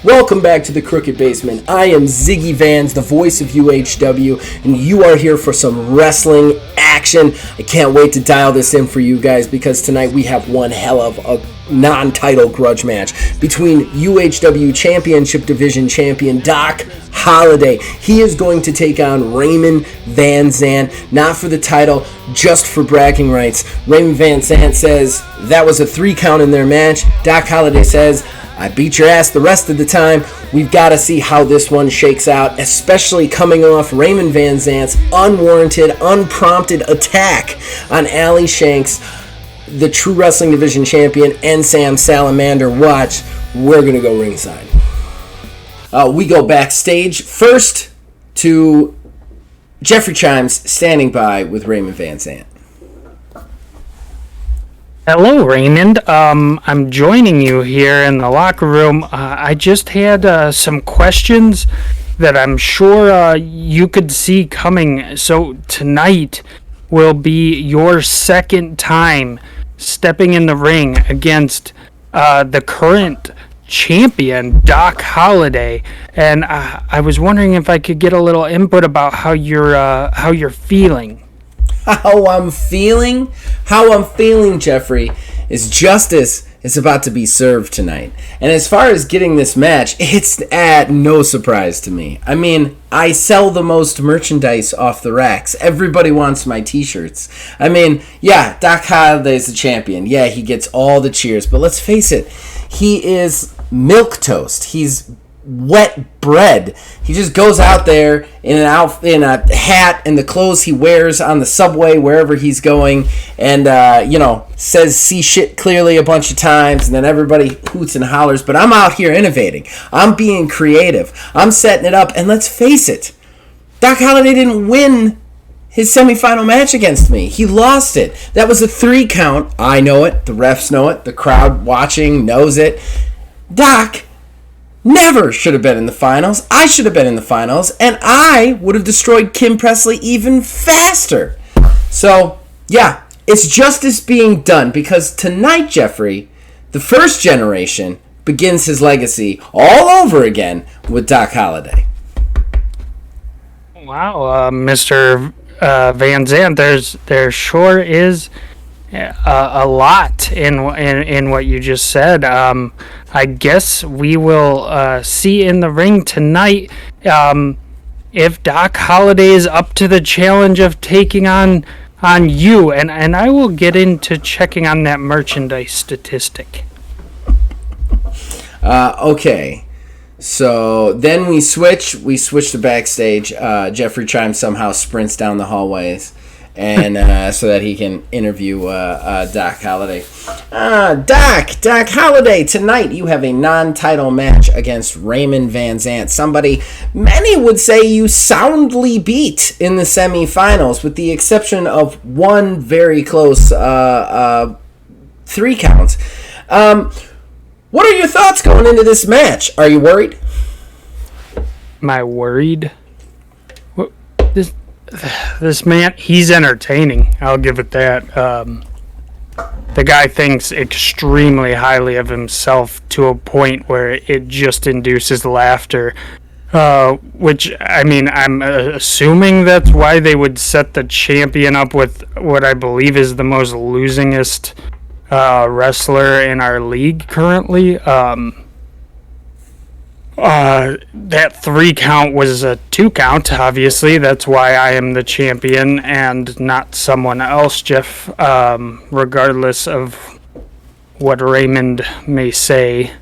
Welcome back to the Crooked Basement. I am Ziggy Vans, the voice of UHW, and you are here for some wrestling action. I can't wait to dial this in for you guys because tonight we have one hell of a non-title grudge match between UHW Championship Division Champion Doc Holliday. He is going to take on Raymond Van Zant, not for the title, just for bragging rights. Raymond Van Zant says that was a 3 count in their match. Doc Holliday says, I beat your ass the rest of the time. We've got to see how this one shakes out, especially coming off Raymond Van Zant's unwarranted, unprompted attack on Ali Shanks, the True Wrestling Division champion, and Sam Salamander. Watch, we're going to go ringside. We go backstage first to Jeffrey Chimes standing by with Raymond Van Zant. Hello, Raymond. I'm joining you here in the locker room. I just had some questions that I'm sure you could see coming. So tonight will be your second time stepping in the ring against the current champion, Doc Holliday. And I was wondering if I could get a little input about how you're feeling. How I'm feeling, Jeffrey, is justice is about to be served tonight. And as far as getting this match, it's at no surprise to me. I mean, I sell the most merchandise off the racks. Everybody wants my t-shirts. I mean, yeah, Doc Holliday's the champion. Yeah, he gets all the cheers. But let's face it, he is milquetoast. He's wet bread. He just goes out there in a hat and the clothes he wears on the subway wherever he's going, and says "see shit clearly" a bunch of times, and then everybody hoots and hollers. But I'm out here innovating. I'm being creative. I'm setting it up. And let's face it, Doc Holliday didn't win his semifinal match against me. He lost it. That was a 3 count. I know it. The refs know it. The crowd watching knows it. Doc never should have been in the finals. I should have been in the finals, and I would have destroyed Kim Presley even faster. So, yeah, it's justice being done, because tonight, Jeffrey, the first generation begins his legacy all over again with Doc Holliday. Wow, Mr. Van Zant, there sure is a lot in what you just said. I guess we will see in the ring tonight if Doc Holliday is up to the challenge of taking on you, and I will get into checking on that merchandise statistic. Okay. So then we switch to backstage. Jeffrey Chimes somehow sprints down the hallways, and so that he can interview Doc Holliday. Doc Holliday, tonight you have a non-title match against Raymond Van Zant, somebody many would say you soundly beat in the semifinals, with the exception of one very close 3 counts. What are your thoughts going into this match? Are you worried? Am I worried? This man, he's entertaining. I'll give it that. The guy thinks extremely highly of himself to a point where it just induces laughter. Which, I mean, I'm assuming that's why they would set the champion up with what I believe is the most losingest wrestler in our league currently. That 3 count was a 2 count, obviously. That's why I am the champion and not someone else, Jeff, regardless of what Raymond may say.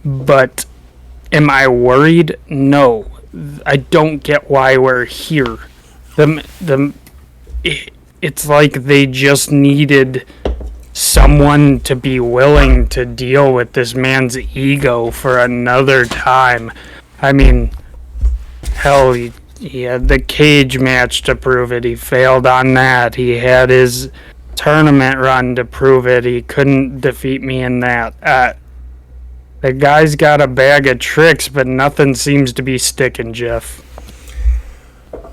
But am I worried? No. I don't get why we're here. It's like they just needed someone to be willing to deal with this man's ego for another time. I mean, hell, he had the cage match to prove it. He failed on that. He had his tournament run to prove it. He couldn't defeat me in that. The guy's got a bag of tricks, but nothing seems to be sticking, Jeff.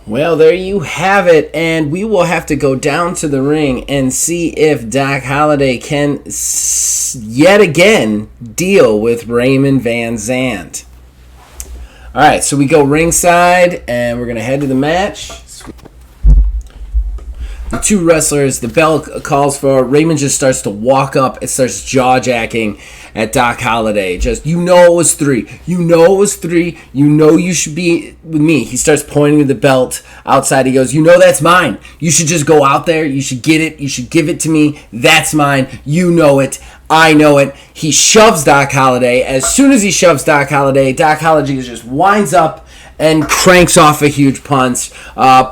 Well, there you have it, and we will have to go down to the ring and see if Doc Holliday can yet again deal with Raymond Van Zant. All right, so we go ringside, and we're going to head to the match. The two wrestlers, the bell calls for. Raymond just starts to walk up and starts jaw-jacking at Doc Holliday. Just, you know it was 3. You know it was 3. You know you should be with me. He starts pointing to the belt outside. He goes, you know that's mine. You should just go out there. You should get it. You should give it to me. That's mine. You know it. I know it. He shoves Doc Holliday. As soon as he shoves Doc Holliday just winds up and cranks off a huge punch,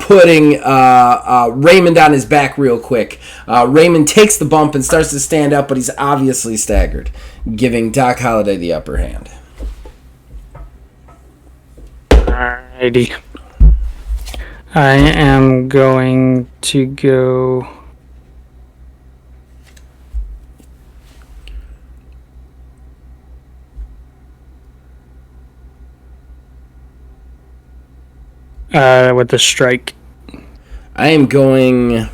putting Raymond on his back real quick. Raymond takes the bump and starts to stand up, but he's obviously staggered, giving Doc Holliday the upper hand. Alrighty. I am going to go... with the strike. I am going...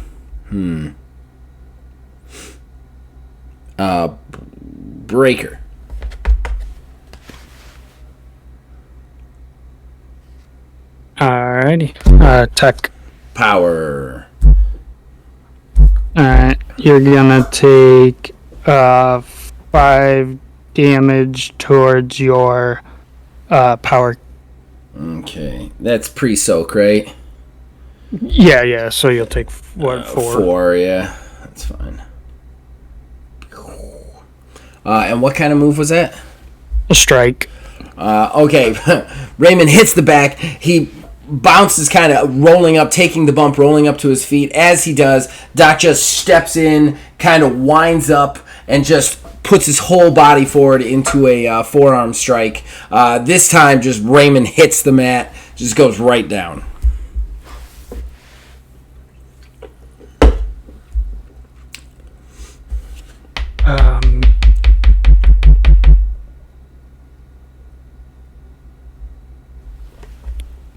Breaker. Alrighty. Tech. Power. Alright. You're gonna take 5 damage towards your power. Okay, that's pre-soak, right? Yeah. So you'll take 4? 4, yeah, that's fine. And what kind of move was that? A strike. Okay, Raymond hits the back. He bounces, kind of rolling up, taking the bump, rolling up to his feet. As he does, Doc just steps in, kind of winds up, and just puts his whole body forward into a forearm strike. This time, just Raymond hits the mat, just goes right down.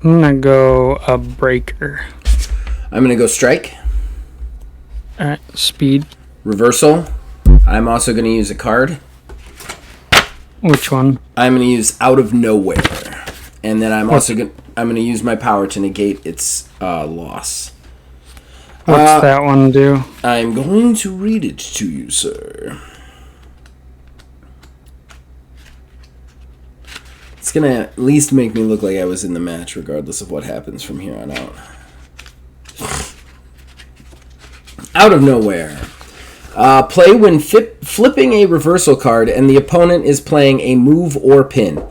I'm gonna go a breaker. I'm gonna go strike. Alright, speed. Reversal. I'm also gonna use a card. Which one? I'm gonna use Out of Nowhere, and then I'm gonna use my power to negate its loss. What's that one do? I'm going to read it to you, sir. It's gonna at least make me look like I was in the match, regardless of what happens from here on out. Out of Nowhere. Play when flipping a reversal card and the opponent is playing a move or pin.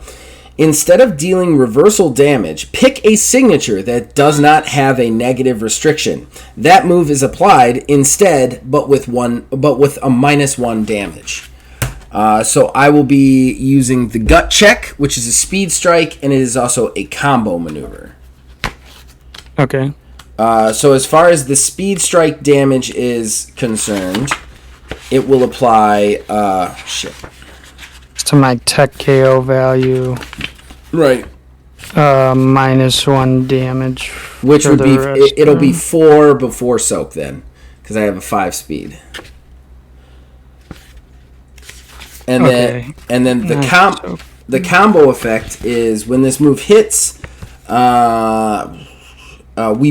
Instead of dealing reversal damage, pick a signature that does not have a negative restriction. That move is applied instead, but with a -1 damage. So I will be using the Gut Check, which is a speed strike, and it is also a combo maneuver. Okay. So as far as the speed strike damage is concerned, it will apply... To my tech KO value. Right. -1 damage. Which would be... It'll be 4 before soak then, because I have a 5 speed. And then the combo effect is when this move hits, we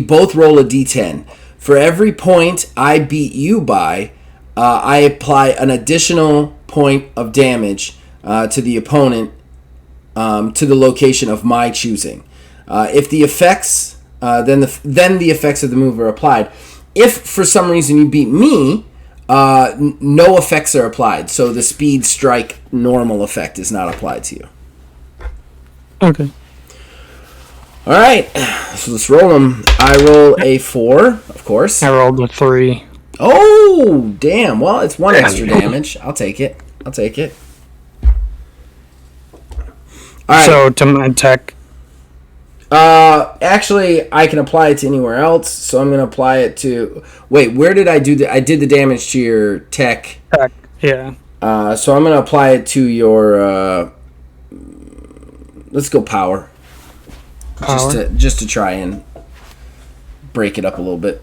both roll a d10. For every point I beat you by, I apply an additional point of damage to the opponent to the location of my choosing. If the effects, then the effects of the move are applied. If for some reason you beat me, no effects are applied, so the speed strike normal effect is not applied to you. Okay. All right, so let's roll them. I roll a 4, of course. I rolled a 3. Oh, damn. Well, it's 1 extra damage. I'll take it. All right. So to my tech. Actually, I can apply it to anywhere else, so I'm going to apply it to... Wait, where did I do the... I did the damage to your tech. Tech, yeah. So I'm going to apply it to your... let's go power. Just to try and break it up a little bit.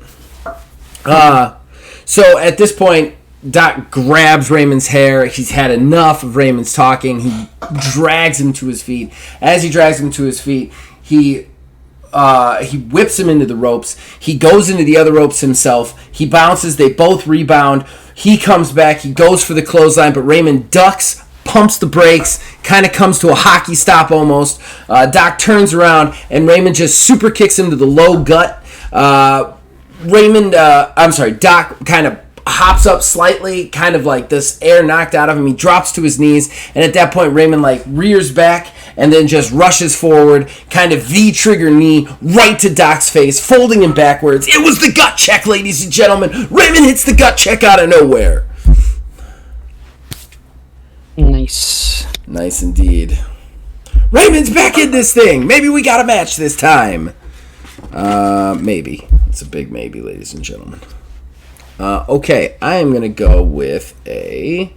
So at this point, Doc grabs Raymond's hair. He's had enough of Raymond's talking. He drags him to his feet. As he drags him to his feet, he whips him into the ropes. He goes into the other ropes himself. He bounces. They both rebound. He comes back. He goes for the clothesline, but Raymond ducks, pumps the brakes, kind of comes to a hockey stop almost. Doc turns around, and Raymond just super kicks him to the low gut. Doc kind of hops up slightly, kind of like this air knocked out of him. He drops to his knees, and at that point, Raymond like rears back and then just rushes forward, kind of V-trigger knee right to Doc's face, folding him backwards. It was the gut check, ladies and gentlemen. Raymond hits the gut check out of nowhere. Nice. Nice indeed. Raymond's back in this thing. Maybe we got a match this time. Maybe. It's a big maybe, ladies and gentlemen. Okay, I am going to go with a...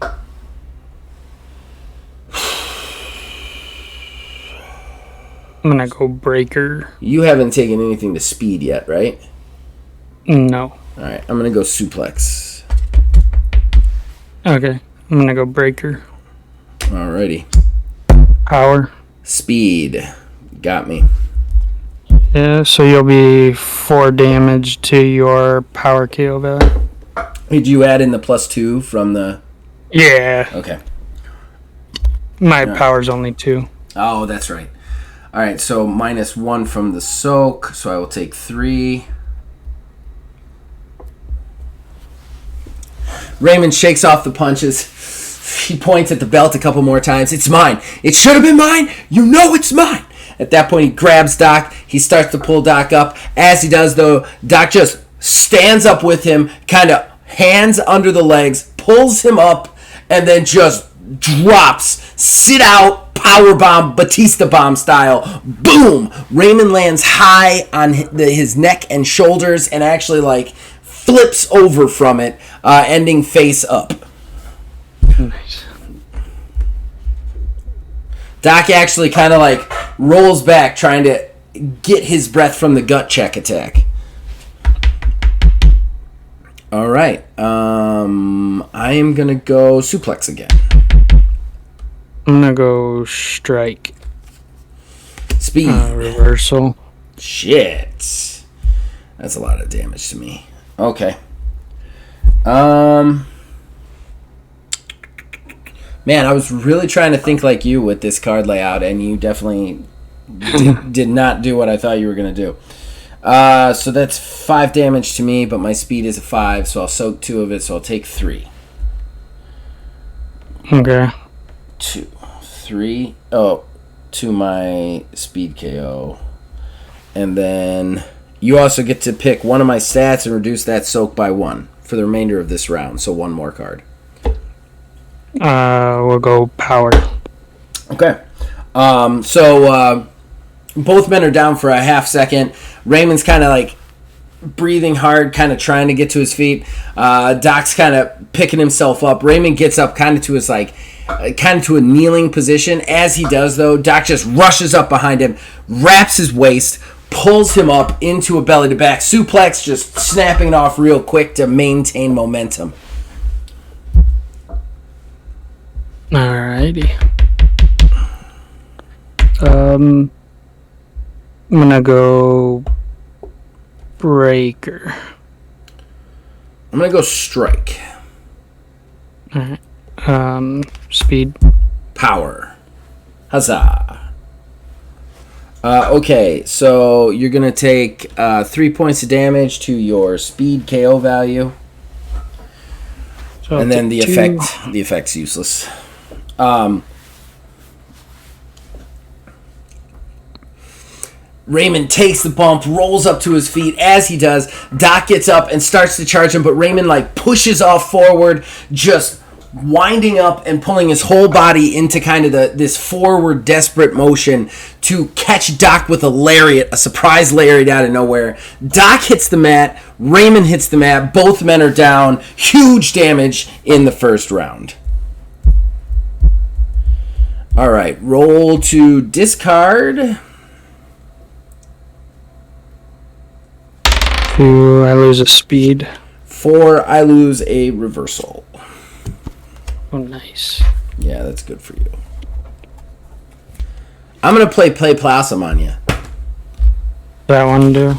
I'm going to go breaker. You haven't taken anything to speed yet, right? No. Alright, I'm going to go suplex. Okay, I'm going to go breaker. Alrighty. Power. Speed. Got me. Yeah, so you'll be 4 damage to your power KO value. Did you add in the +2 from the... Yeah. Okay. My power's only 2. Oh, that's right. Alright, so -1 from the soak, so I will take 3. Raymond shakes off the punches. He points at the belt a couple more times. It's mine. It should have been mine. You know it's mine. At that point, he grabs Doc. He starts to pull Doc up. As he does, though, Doc just stands up with him, kind of hands under the legs, pulls him up, and then just drops. Sit out, powerbomb, Batista bomb style. Boom! Raymond lands high on his neck and shoulders and actually, like, flips over from it, ending face up. Nice. Doc actually kind of like rolls back trying to get his breath from the gut check attack. All right. I am going to go suplex again. I'm going to go strike. Speed. Reversal. Shit. That's a lot of damage to me. Okay. Man, I was really trying to think like you with this card layout, and you definitely did not do what I thought you were going to do. So that's 5 damage to me, but my speed is a 5, so I'll soak 2 of it, so I'll take 3. Okay. 2, 3. Oh, to my speed KO. And then you also get to pick one of my stats and reduce that soak by 1 for the remainder of this round, so 1 more card. We'll go power. Okay. Both men are down for a half second. Raymond's kind of like breathing hard, kind of trying to get to his feet. Doc's kind of picking himself up. Raymond gets up kind of to his kind of to a kneeling position. As he does, though, Doc just rushes up behind him, wraps his waist, pulls him up into a belly-to-back suplex, just snapping it off real quick to maintain momentum. Alrighty. I'm gonna go breaker. I'm gonna go strike. Alright. Speed. Power. Huzzah. Okay, so you're gonna take 3 points of damage to your speed KO value. So and then the 2. effect's useless. Raymond takes the bump, rolls up to his feet. As he does, Doc gets up and starts to charge him, but Raymond like pushes off forward, just winding up and pulling his whole body into kind of this forward desperate motion to catch Doc with a lariat, a surprise lariat out of nowhere. Doc hits the mat, Raymond hits the mat, both men are down. Huge damage in the first round. Alright, roll to discard. I lose a speed. 4, I lose a reversal. Oh, nice. Yeah, that's good for you. I'm going to play Plasm on you. That one do?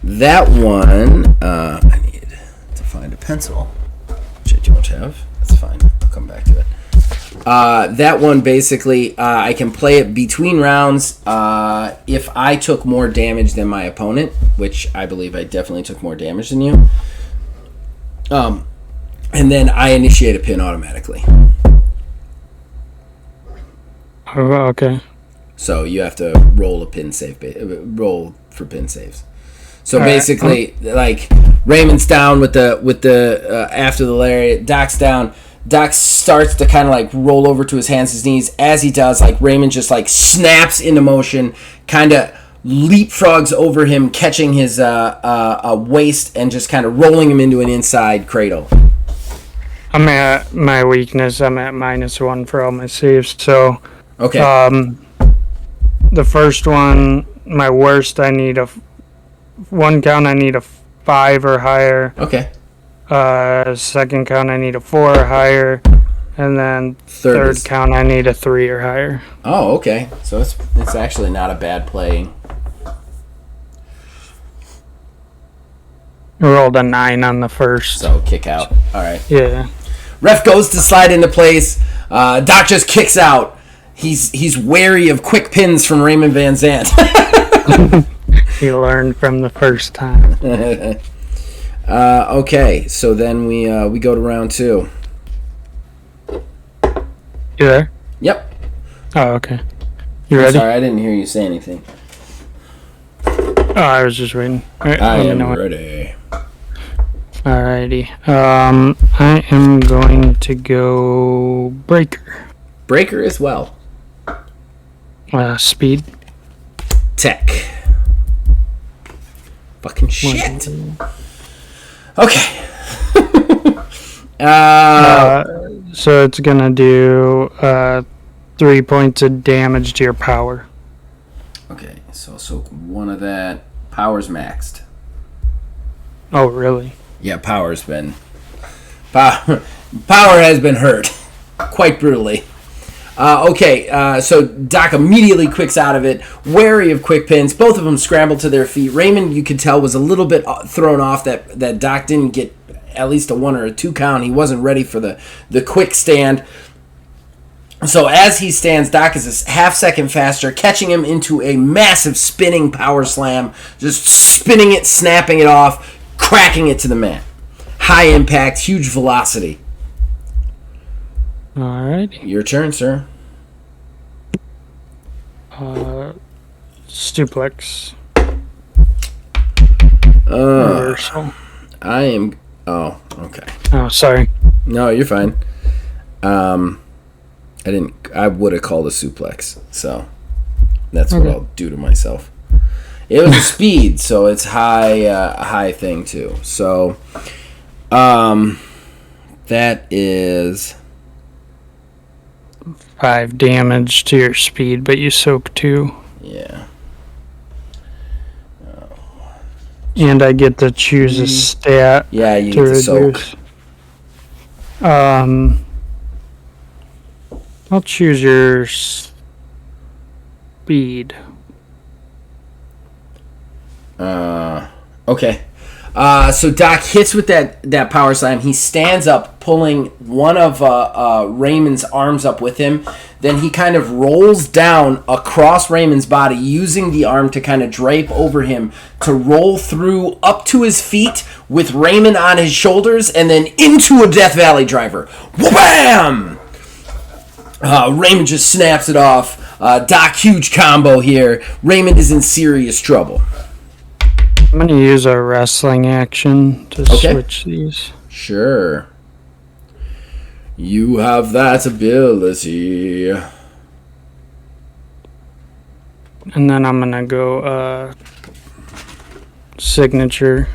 That one, I need to find a pencil, which I don't have. That's fine. I'll come back to it. That one, basically, I can play it between rounds if I took more damage than my opponent, which I believe I definitely took more damage than you. And then I initiate a pin automatically. Oh, okay. So you have to roll a pin save, roll for pin saves. So basically, like Raymond's down with the after the lariat, Doc's down. Doc starts to kind of like roll over to his hands, his knees. As he does, like Raymond just like snaps into motion, kind of leapfrogs over him, catching his waist and just kind of rolling him into an inside cradle. I'm at my weakness. I'm at -1 for all my saves. So, Okay. The first one, my worst, I need one count. I need a 5 or higher. Okay. Second count, I need a 4 or higher, and then third count, I need a 3 or higher. Oh, okay. So it's actually not a bad play. I rolled a 9 on the first. So kick out. All right. Yeah. Ref goes to slide into place. Doc just kicks out. He's wary of quick pins from Raymond Van Zant. He learned from the first time. Okay, so then we go to round 2. You there? Yep. Oh, okay. You ready? Sorry, I didn't hear you say anything. Oh, I was just waiting. Right, I am ready. Alrighty. I am going to go breaker. Breaker as well. Speed. Tech. Fucking shit. Okay. So it's gonna do 3 points of damage to your power. Okay, so soak 1 of that. Power's maxed. Oh, really? Yeah, power has been hurt quite brutally. So Doc immediately quicks out of it, wary of quick pins. Both of them scramble to their feet. Raymond, you could tell, was a little bit thrown off that Doc didn't get at least a 1 or a 2 count. He wasn't ready for the quick stand. So as he stands, Doc is a half second faster, catching him into a massive spinning power slam, just spinning it, snapping it off, cracking it to the mat. High impact, huge velocity. Alright. Your turn, sir. Suplex. Reversal. I am... Oh, okay. Oh, sorry. No, you're fine. I would have called a suplex, so that's what I'll do to myself. It was a speed, so it's high thing too. So, that is 5 damage to your speed, but you soak 2. Yeah. And I get to choose a stat. Yeah, you get to soak. I'll choose your speed. Okay. So Doc hits with that power slam. He stands up, pulling one of Raymond's arms up with him. Then he kind of rolls down across Raymond's body, using the arm to kind of drape over him, to roll through up to his feet with Raymond on his shoulders, and then into a Death Valley driver. Wham! Raymond just snaps it off. Doc, huge combo here. Raymond is in serious trouble. I'm going to use a wrestling action to switch these. Sure. You have that ability. And then I'm going to go signature.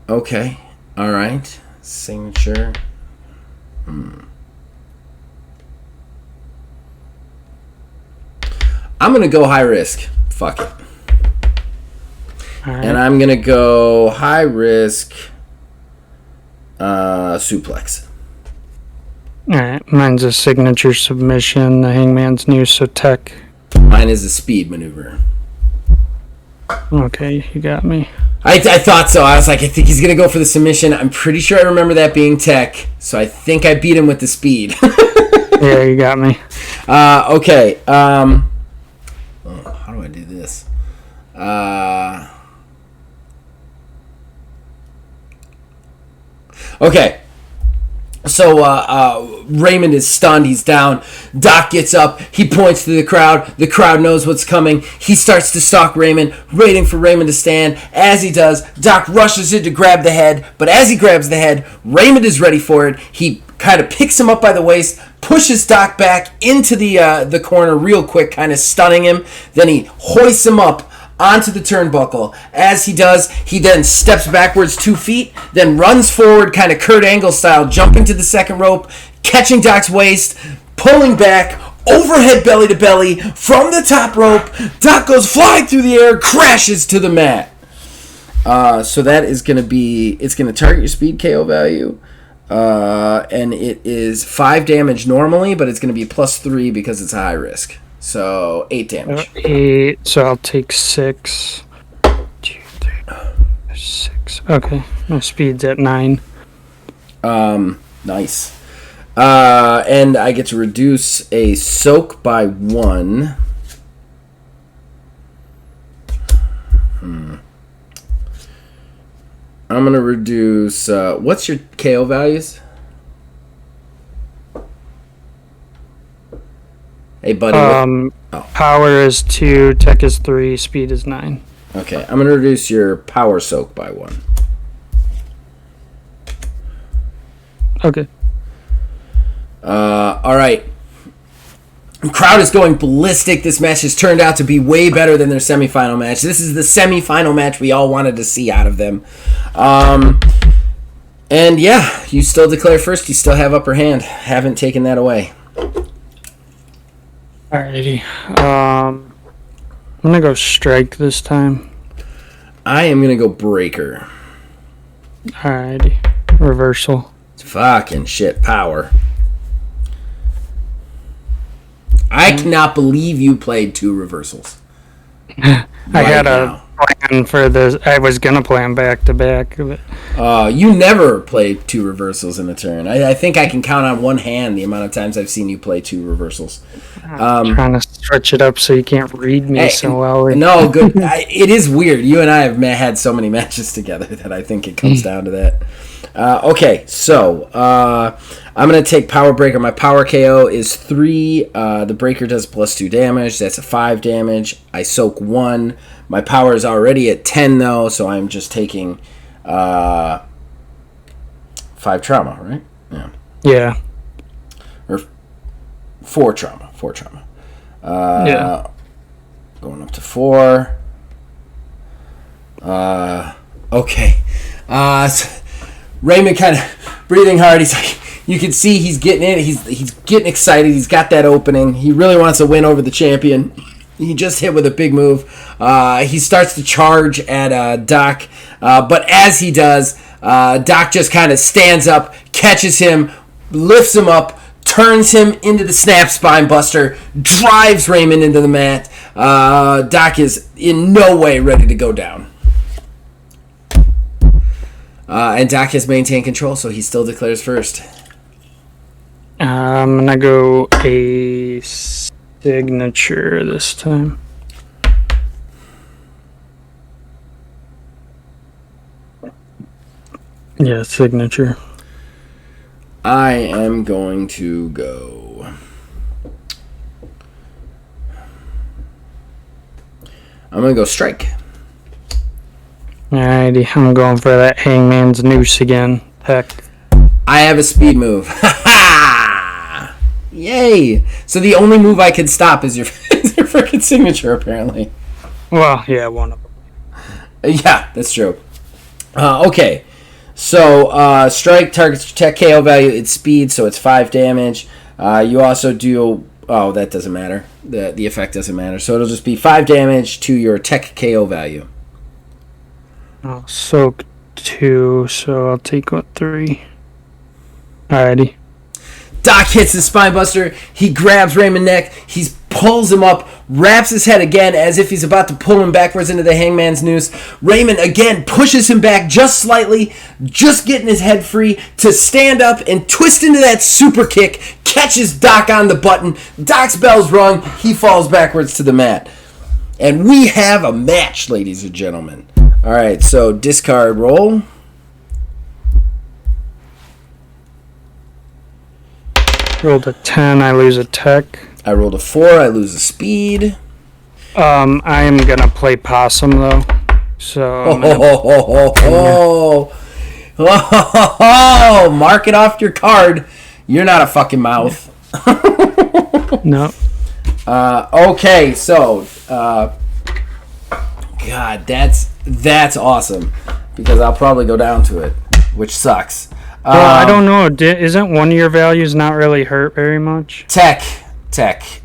Okay. All right. Signature. I'm going to go high risk Fuck it. All right. And I'm going to go high risk suplex. All right. Mine's a signature submission. The Hangman's new, so tech. Mine is a speed maneuver. Okay, you got me. I thought so. I was like, I think he's going to go for the submission. I'm pretty sure I remember that being tech, so I think I beat him with the speed. Yeah, you got me. Okay. How do I do this? Okay. So Raymond is stunned. He's down. Doc gets up. He points to the crowd. The crowd knows what's coming. He starts to stalk Raymond, waiting for Raymond to stand. As he does, Doc rushes in to grab the head. But as he grabs the head, Raymond is ready for it. He kind of picks him up by the waist, pushes Doc back into the corner real quick, kind of stunning him. Then he hoists him up onto the turnbuckle. As he does, he then steps backwards 2 feet, then runs forward, kind of Kurt Angle style, jumping to the second rope, catching Doc's waist, pulling back, overhead belly to belly from the top rope. Doc goes flying through the air, crashes to the mat. So that is going to be, it's going to target your speed KO value. And it is 5 damage normally, but it's going to be +3 because it's a high risk. So 8 damage. 8. So I'll take 6. 2, 3, 6. Okay, my speed's at 9. Nice. And I get to reduce a soak by 1. I'm gonna reduce. What's your KO values? Hey, buddy. Power is 2, tech is 3, speed is 9. Okay, I'm gonna reduce your power soak by 1. Okay. All right. The crowd is going ballistic. This match has turned out to be way better than their semifinal match. This is the semifinal match we all wanted to see out of them. And yeah, you still declare first. You still have upper hand. Haven't taken that away. Alrighty. I'm gonna go strike this time. I am gonna go breaker. Alrighty. Reversal. Fucking shit power. I cannot believe you played 2 reversals. I had a plan for this. I was gonna plan back to back. You never play 2 reversals in a turn. I think I can count on one hand the amount of times I've seen you play 2 reversals. I'm trying to stretch it up so you can't read me so well. No, good. It is weird. You and I have had so many matches together that I think it comes down to that. Okay, so I'm going to take Power Breaker. My Power KO is 3. The Breaker does +2 damage. That's a 5 damage. I soak 1. My Power is already at 10, though, so I'm just taking 5 trauma, right? Yeah. Or 4 trauma. 4 trauma. Yeah. Going up to 4. Okay. So Raymond kind of breathing hard. He's like, you can see he's getting in. He's getting excited. He's got that opening. He really wants to win over the champion. He just hit with a big move. He starts to charge at Doc, but as he does, Doc just kind of stands up, catches him, lifts him up, turns him into the snap spine buster, drives Raymond into the mat. Doc is in no way ready to go down. And Doc has maintained control, so he still declares first. I'm going to go a signature this time. Yeah, signature. I am going to go. I'm going to go strike. Alrighty, I'm going for that Hangman's Noose again. Heck. I have a speed move. Yay! So the only move I can stop is your freaking signature, apparently. Well, yeah, one of them. Yeah, that's true. Okay. So, strike targets tech KO value, it's speed, so it's 5 damage. You also do Oh, that doesn't matter. The effect doesn't matter. So it'll just be 5 damage to your tech KO value. I'll soak 2, so I'll take 3. Alrighty. Doc hits the spinebuster. He grabs Raymond's neck. He pulls him up, wraps his head again as if he's about to pull him backwards into the hangman's noose. Raymond again pushes him back just slightly, just getting his head free to stand up and twist into that super kick. Catches Doc on the button. Doc's bell's rung. He falls backwards to the mat. And we have a match, ladies and gentlemen. All right, so discard roll. Rolled a 10, I lose a tech. I rolled a 4, I lose a speed. I am gonna play possum though. So mark it off your card. You're not a fucking mouth. No. Okay, so God, that's awesome because I'll probably go down to it, which sucks. Well, I don't know. Isn't one of your values not really hurt very much? Tech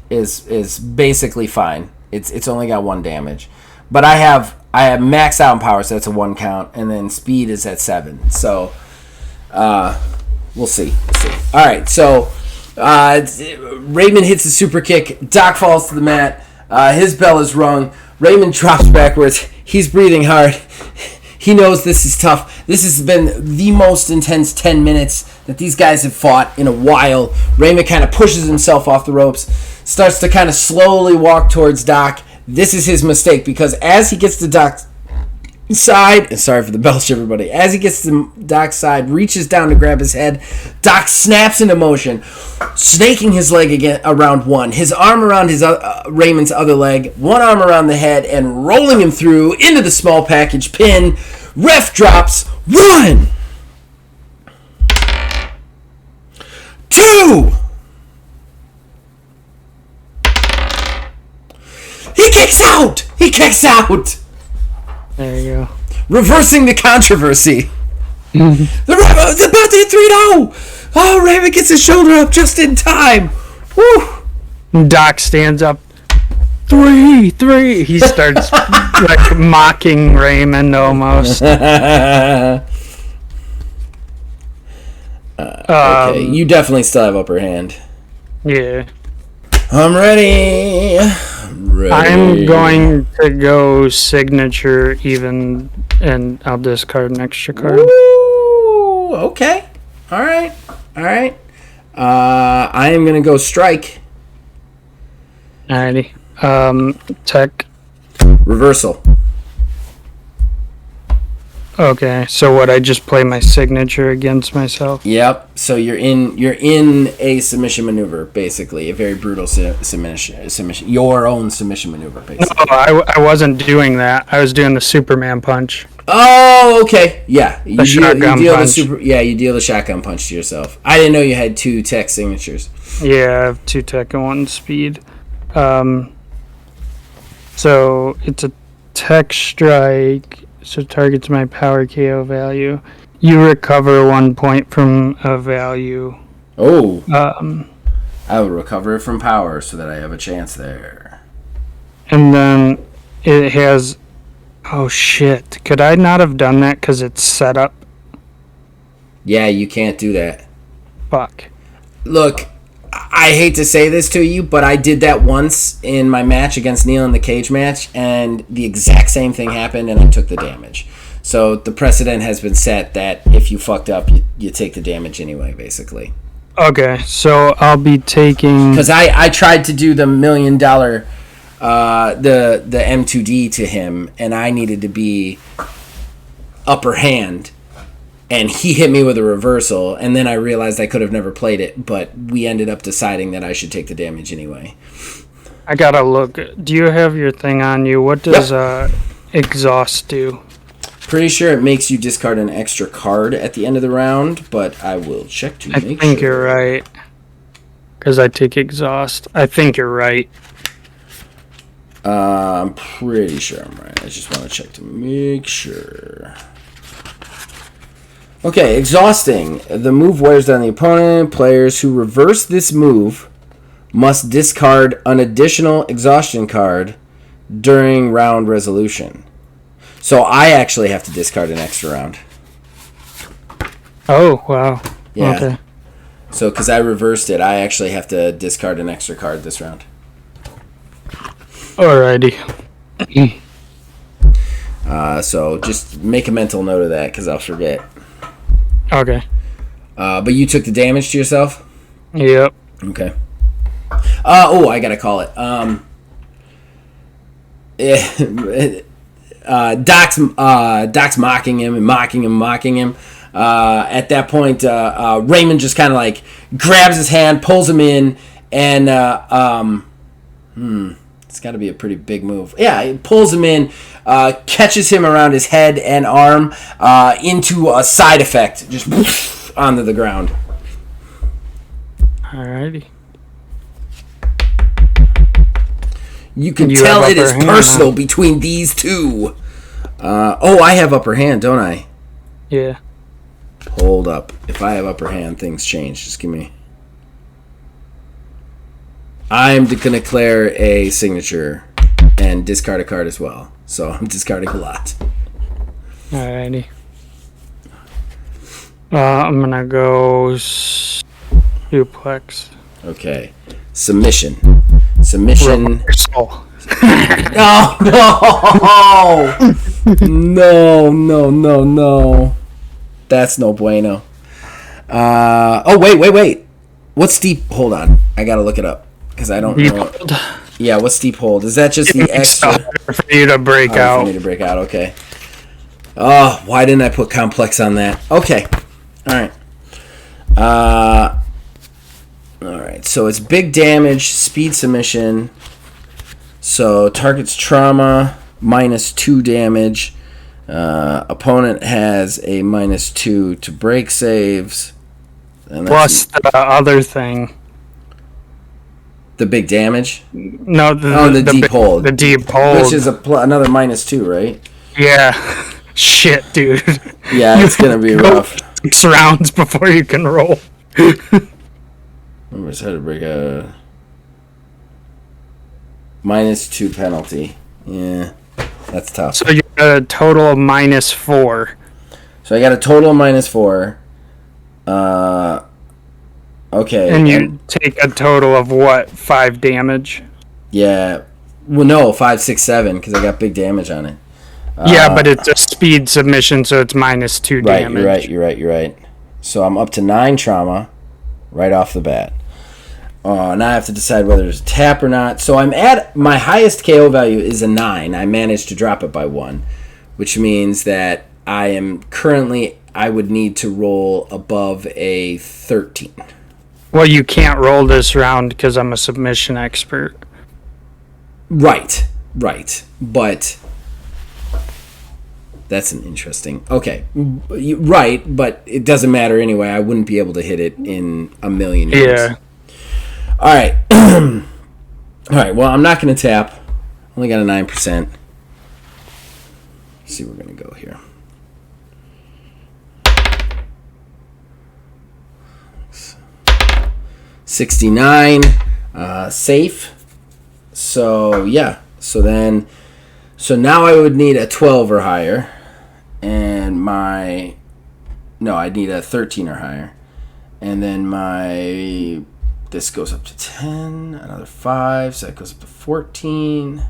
is basically fine. It's only got 1 damage, but I have maxed out in power, so that's a 1 count, and then speed is at 7. So we'll see. All right, so Raymond hits a super kick. Doc falls to the mat. His bell is rung. Raymond drops backwards. He's breathing hard. He knows this is tough. This has been the most intense 10 minutes that these guys have fought in a while. Raymond kind of pushes himself off the ropes, starts to kind of slowly walk towards Doc. This is his mistake because as he gets to Doc's side, and sorry for the belch, everybody, as he gets to Doc's side, reaches down to grab his head, Doc snaps into motion, snaking his leg again around one, his arm around his Raymond's other leg, one arm around the head, and rolling him through into the small package pin. Ref drops 1, 2. He kicks out. There you go. Reversing the controversy. The ref is about to hit 3-0. Oh, Raymond gets his shoulder up just in time. Woo. Doc stands up. 3. He starts like mocking Raymond almost. Okay, you definitely still have upper hand. Yeah. I'm ready. I'm going to go signature even, and I'll discard an extra card. Ooh, okay. All right. I am going to go strike. Alrighty. Tech. Reversal. Okay, so what? I just play my signature against myself. Yep. So you're in a submission maneuver, basically, a very brutal submission. Your own submission maneuver, basically. No, I wasn't doing that. I was doing the Superman punch. Oh, okay. Yeah. You deal punch. You deal the shotgun punch to yourself. I didn't know you had 2 tech signatures. Yeah, I have 2 tech and 1 speed. So it's a tech strike. So targets my power KO value. You recover 1 point from a value. Oh. I will recover it from power so that I have a chance there. And then it has... Oh, shit. Could I not have done that because it's set up? Yeah, you can't do that. Fuck. Look, I hate to say this to you, but I did that once in my match against Neil in the cage match, and the exact same thing happened, and I took the damage. So the precedent has been set that if you fucked up, you take the damage anyway, basically. Okay, so I'll be taking... Because I tried to do the $1 million, the M2D to him, and I needed to be upper hand. And he hit me with a reversal, and then I realized I could have never played it, but we ended up deciding that I should take the damage anyway. I gotta look. Do you have your thing on you? What does exhaust do? Pretty sure it makes you discard an extra card at the end of the round, but I will check to make sure. I think you're right. Because I take exhaust. I think you're right. I'm pretty sure I'm right. I just want to check to make sure. Okay, exhausting. The move wears down the opponent. Players who reverse this move must discard an additional exhaustion card during round resolution. So I actually have to discard an extra round. Oh, wow. Yeah. Okay. So, because I reversed it, I actually have to discard an extra card this round. Alrighty. So just make a mental note of that, because I'll forget. Okay. But you took the damage to yourself? Yep. Okay. I gotta call it. Doc's mocking him. At that point, Raymond just kind of like grabs his hand, pulls him in, and it's got to be a pretty big move. Yeah, he pulls him in, catches him around his head and arm into a side effect, just onto the ground. Alrighty. You can tell it is personal between these two. I have upper hand, don't I? Yeah. Hold up. If I have upper hand, things change. Just give me... I'm going to declare a signature and discard a card as well. So I'm discarding a lot. Alrighty. I'm going to go suplex. Okay. Submission. Reversal. No. That's no bueno. Wait. What's steep? Hold on. I gotta look it up because I don't know. Yeah, what's steep hold? Is that just the extra for you to break out? For me to break out. Okay. Oh, why didn't I put complex on that? Okay. All right. All right. So it's big damage, speed submission. So target's trauma, -2 damage. Opponent has a -2 to break saves. And plus the other thing. The big damage? No, the deep hold. The deep hold. Which is another -2, right? Yeah. Shit, dude. Yeah, it's going to be rough. 6 rounds before you can roll. Remember, how to break a -2 penalty. Yeah, that's tough. So you got a total of -4. So I got a total of -4. Okay. And you take a total of what? 5 damage? Yeah. Well, no, 5, 6, 7, because I got big damage on it. Yeah, but it's a speed submission, so it's -2 damage. You're right. So I'm up to 9 trauma right off the bat. Now I have to decide whether to tap or not. So I'm at my highest KO value is a 9. I managed to drop it by 1, which means that I would need to roll above a 13. Well, you can't roll this round because I'm a submission expert. Right. But that's an interesting... Okay. Right, but it doesn't matter anyway. I wouldn't be able to hit it in a million years. Yeah. All right. Well, I'm not going to tap. Only got a 9%. Let's see where we're going to go here. 69. Safe. So, yeah. So now I would need a 12 or higher. And I'd need a 13 or higher. And then this goes up to 10, another 5, so that goes up to 14.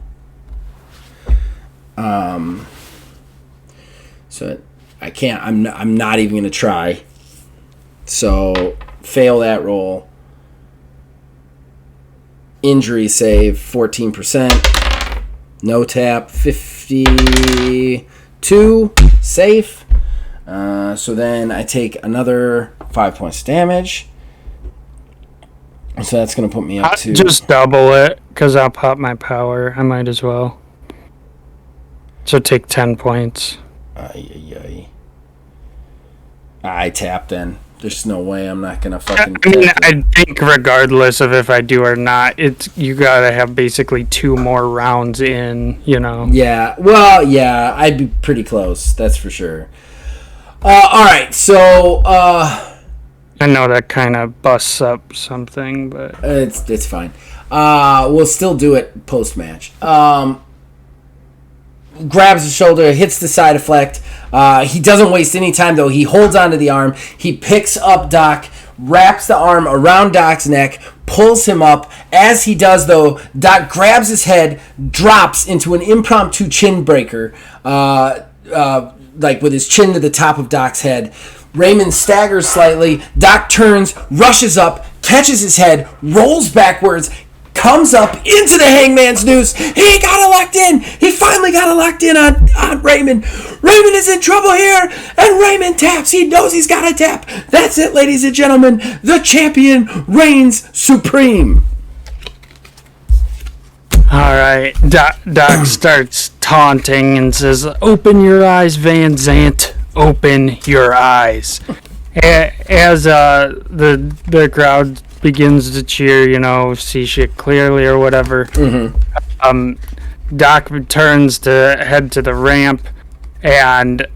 So I can't. I'm not even gonna try. So fail that roll. Injury save 14%. No tap 52. Safe. So then I take another 5 points of damage. So that's going to put me up to... Just double it, because I'll pop my power. I might as well. So take 10 points. I tap then. There's no way I'm not going to fucking... I think regardless of if I do or not, you got to have basically 2 more rounds in, Yeah, well, yeah, I'd be pretty close. That's for sure. All right, so... I know that kind of busts up something, but It's fine. We'll still do it post-match. Grabs the shoulder, hits the side deflect. He doesn't waste any time, though. He holds onto the arm. He picks up Doc, wraps the arm around Doc's neck, pulls him up. As he does, though, Doc grabs his head, drops into an impromptu chin breaker, like with his chin to the top of Doc's head. Raymond staggers slightly. Doc turns, rushes up, catches his head, rolls backwards, comes up into the Hangman's noose. He got it locked in. He finally got it locked in on Raymond. Raymond is in trouble here, and Raymond taps. He knows he's got to tap. That's it, ladies and gentlemen. The champion reigns supreme. all right. Doc starts taunting and says, "Open your eyes, Van Zant. Open your eyes." As the crowd begins to cheer, see shit clearly or whatever. Doc returns to head to the ramp, and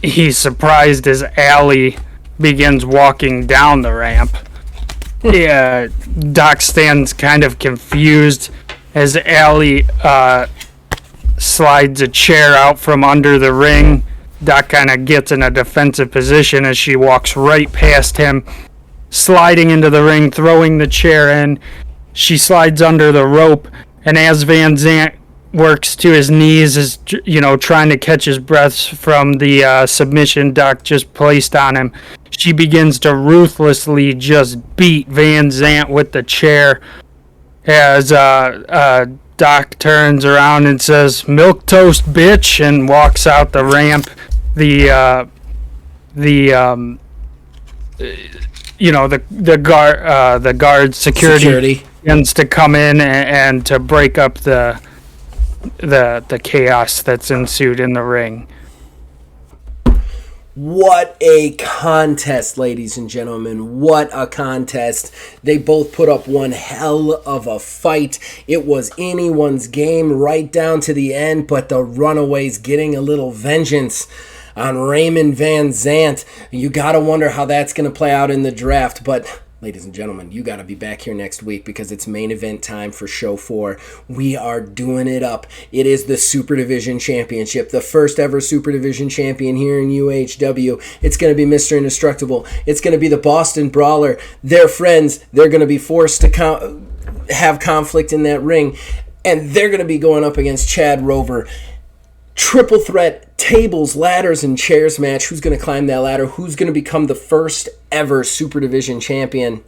he's surprised as Allie begins walking down the ramp. Yeah, Doc stands kind of confused as Allie slides a chair out from under the ring. Doc kind of gets in a defensive position as she walks right past him, sliding into the ring, throwing the chair in. She slides under the rope, and as Van Zant works to his knees, is trying to catch his breath from the submission Doc just placed on him, she begins to ruthlessly just beat Van Zant with the chair. As Doc turns around and says, "Milk toast, bitch," and walks out the ramp. The guard security begins to come in and to break up the chaos that's ensued in the ring. What a contest, ladies and gentlemen. What a contest. They both put up one hell of a fight. It was anyone's game right down to the end, but the Runaways getting a little vengeance on Raymond Van Zant. You gotta wonder how that's gonna play out in the draft, but ladies and gentlemen, you gotta be back here next week because it's main event time for show 4. We are doing it up. It is the Super Division Championship, the first ever Super Division champion here in UHW. It's gonna be Mr. Indestructible. It's gonna be the Boston Brawler. They're friends. They're gonna be forced to have conflict in that ring, and they're gonna be going up against Chad Rover. Triple threat, tables, ladders, and chairs match. Who's going to climb that ladder? Who's going to become the first ever Super Division champion?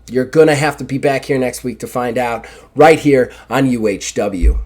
You're going to have to be back here next week to find out, right here on UHW.